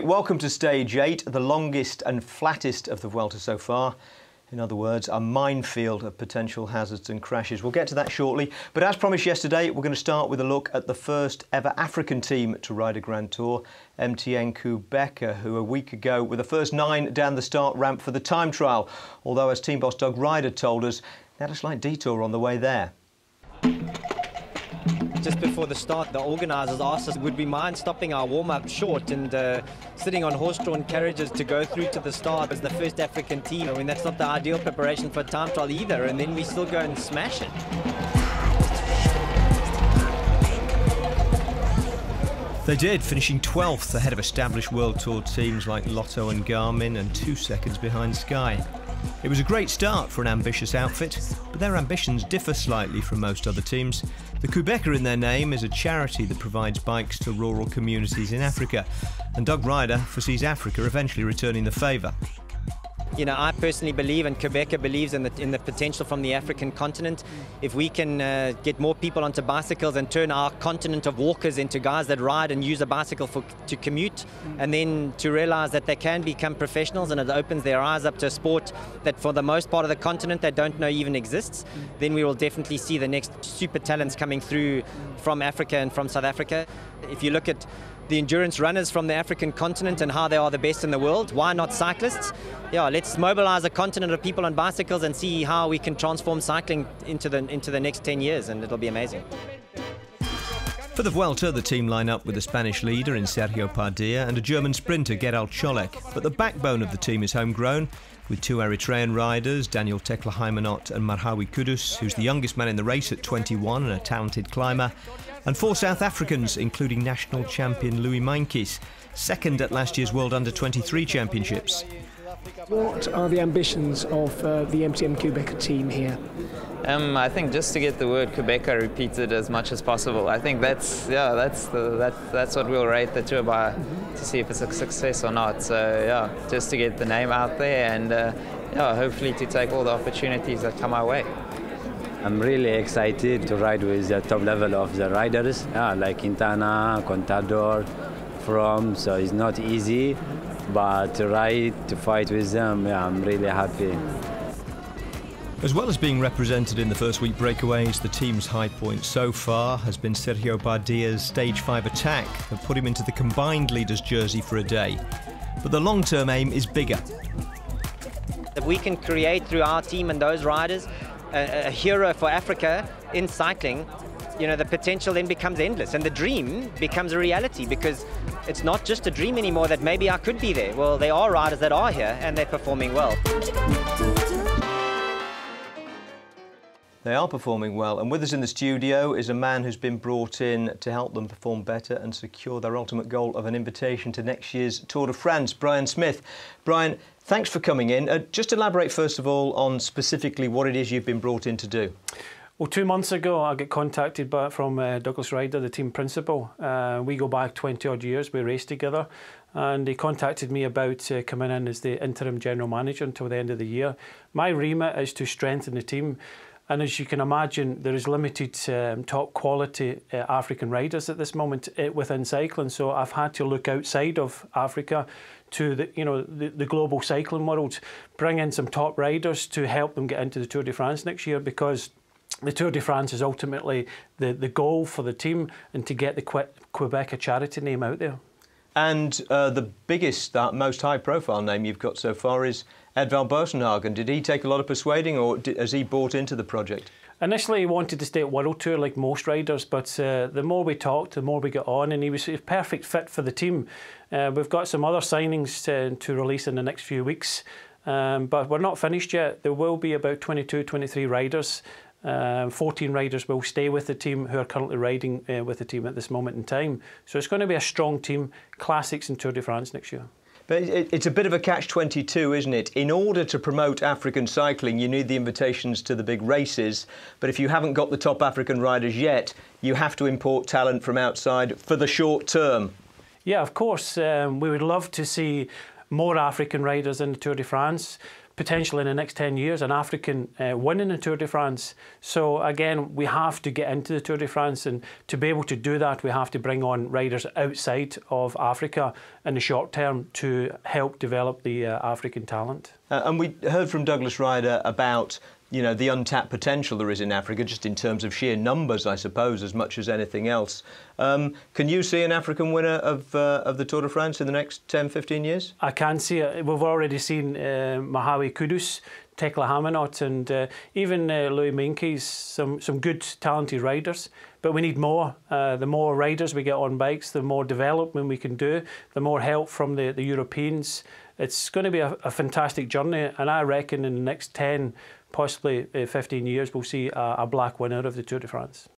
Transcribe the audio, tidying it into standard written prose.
Welcome to stage 8, the longest and flattest of the Vuelta so far. In other words, a minefield of potential hazards and crashes. We'll get to that shortly, but as promised yesterday, we're going to start with a look at the first ever African team to ride a Grand Tour, MTN-Qhubeka, who a week ago were the first 9 down the start ramp for the time trial, although as team boss Doug Ryder told us, they had a slight detour on the way there. Just before the start, the organisers asked us, would we mind stopping our warm-up short and sitting on horse-drawn carriages to go through to the start as the first African team. I mean, that's not the ideal preparation for a time trial either, and then we still go and smash it. They did, finishing 12th ahead of established World Tour teams like Lotto and Garmin and 2 seconds behind Sky. It was a great start for an ambitious outfit, but their ambitions differ slightly from most other teams. The Qhubeka in their name is a charity that provides bikes to rural communities in Africa, and Doug Ryder foresees Africa eventually returning the favour. You know, I personally believe, and Qhubeka believes in the potential from the African continent. If we can get more people onto bicycles and turn our continent of walkers into guys that ride and use a bicycle to commute, and then to realise that they can become professionals, and it opens their eyes up to a sport that for the most part of the continent they don't know even exists, then we will definitely see the next super talents coming through from Africa and from South Africa. If you look at the endurance runners from the African continent and how they are the best in the world, why not cyclists? Yeah, let's mobilize a continent of people on bicycles and see how we can transform cycling into the next 10 years, and it'll be amazing. For the Vuelta, the team line up with a Spanish leader in Sergio Padilla and a German sprinter, Gerald Cholek. But the backbone of the team is homegrown, with 2 Eritrean riders, Daniel Tekla-Hymanot and Marhawi Kudus, who's the youngest man in the race at 21 and a talented climber, and 4 South Africans, including national champion Louis Mainkis, second at last year's World Under-23 Championships. What are the ambitions of the MTN-Qhubeka team here? I think just to get the word Qhubeka repeated as much as possible. I think that's what we'll rate the tour by, to see if it's a success or not. So yeah, just to get the name out there and yeah, hopefully to take all the opportunities that come our way. I'm really excited to ride with the top level of the riders, like Quintana, Contador, From. So it's not easy, but to ride, to fight with them, yeah, I'm really happy. As well as being represented in the first week breakaways, the team's high point so far has been Sergio Padilla's Stage 5 attack that put him into the combined leader's jersey for a day. But the long-term aim is bigger. If we can create through our team and those riders a hero for Africa in cycling, you know, the potential then becomes endless and the dream becomes a reality, because it's not just a dream anymore that maybe I could be there. Well, there are riders that are here and they're performing well. They are performing well, and with us in the studio is a man who's been brought in to help them perform better and secure their ultimate goal of an invitation to next year's Tour de France, Brian Smith. Brian, thanks for coming in. Just elaborate first of all on specifically what it is you've been brought in to do. Well, 2 months ago I got contacted from Douglas Ryder, the team principal. We go back 20 odd years, we raced together, and he contacted me about coming in as the interim general manager until the end of the year. My remit is to strengthen the team. And as you can imagine, there is limited top quality African riders at this moment within cycling. So I've had to look outside of Africa to the global cycling world, bring in some top riders to help them get into the Tour de France next year, because the Tour de France is ultimately the goal for the team, and to get the Qhubeka charity name out there. And the biggest, most high-profile name you've got so far is Edvald Boasson. Did he take a lot of persuading, or has he bought into the project? Initially he wanted to stay at World Tour like most riders, but the more we talked, the more we got on, and he was a perfect fit for the team. We've got some other signings to release in the next few weeks, but we're not finished yet. There will be about 22, 23 riders. 14 riders will stay with the team who are currently riding with the team at this moment in time. So it's going to be a strong team, classics in Tour de France next year. But it's a bit of a catch-22, isn't it? In order to promote African cycling, you need the invitations to the big races. But if you haven't got the top African riders yet, you have to import talent from outside for the short term. Yeah, of course. We would love to see more African riders in the Tour de France. potentially in the next 10 years, an African winning the Tour de France. So again, we have to get into the Tour de France, and to be able to do that, we have to bring on riders outside of Africa in the short term to help develop the African talent. And we heard from Douglas Ryder about the untapped potential there is in Africa, just in terms of sheer numbers, I suppose, as much as anything else. Can you see an African winner of the Tour de France in the next 10, 15 years? I can see it. We've already seen Mahawi Kudus, Tekla Hamanot, and even Louis Meintjes, some good, talented riders. But we need more. The more riders we get on bikes, the more development we can do, the more help from the Europeans. It's going to be a fantastic journey, and I reckon in the next 10, possibly 15 years, we'll see a black winner of the Tour de France.